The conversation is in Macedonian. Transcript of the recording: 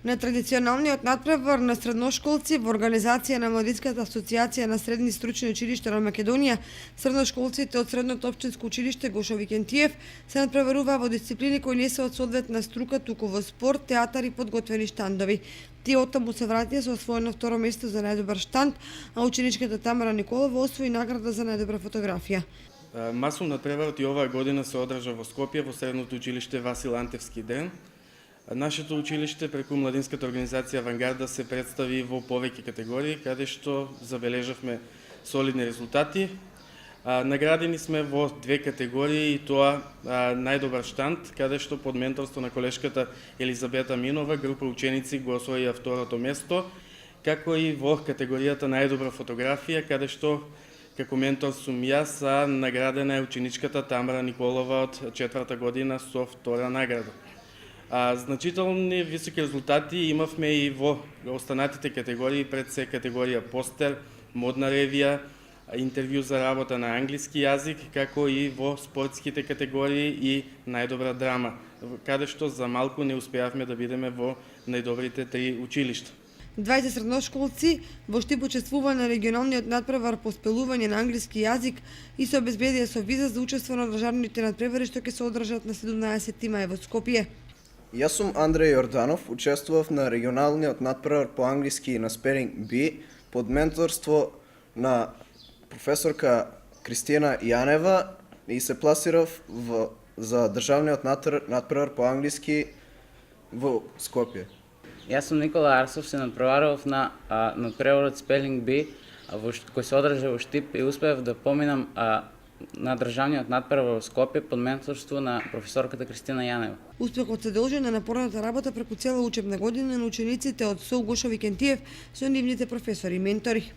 На традиционалниот натпревар на средношколци во организација на Младинската асоциација на средни стручни училишта на Македонија, средношколците од Средното општинско училиште Гошо Викентиев се натпреваруваа во дисциплини кои не се од соодветна струка, туку во спорт, театар и подготвени штандови. Тие оттаму се вратија со освоено второ место за најдобар штанд, а ученичката Тамара Николова освои награда за најдобра фотографија. Масов натпреварот и оваа година се одржа во Скопје во Средното училиште Васил Антевски ден. Нашето училиште преку младинската организација Авангарда се представи во повеќе категории, каде што забележавме солидни резултати. Наградени сме во две категории и тоа најдобар штанд, каде што под менторство на колешката Елизабета Минова група ученици го освоија второто место, како и во категоријата најдобра фотографија, каде што како ментор сум јас, а наградена е ученичката Тамара Николова од 4-та година со втора награда. Значителни високи резултати имавме и во останатите категории, пред се категорија постер, модна ревија, интервју за работа на англиски јазик, како и во спортските категории и најдобра драма, каде што за малку не успеавме да бидеме во најдобрите 3 училишта. 20 средношколци во Штип учествува на регионалниот натпревар по спелување на англиски јазик и се обезбедија со виза за учество на државните натпревари што ќе се одржат на 17 мај во Скопје. Јас сум Андреј Јорданов, учествував на регионалниот натпревар по англиски на Spelling Bee под менторство на професорка Кристина Јанева и се пласирав за државниот натпревар по англиски во Скопје. Јас сум Никола Арсов, се натпреварував на натпреварот Spelling Bee кој се одржа во Штип и успеав да поминам на државниот натпревар во Скопје под менторство на професорката Кристина Јанева. Успехот се должи на напорната работа преку цела учебна година на учениците од СОУ Гошо Викентиев со нивните професори и ментори.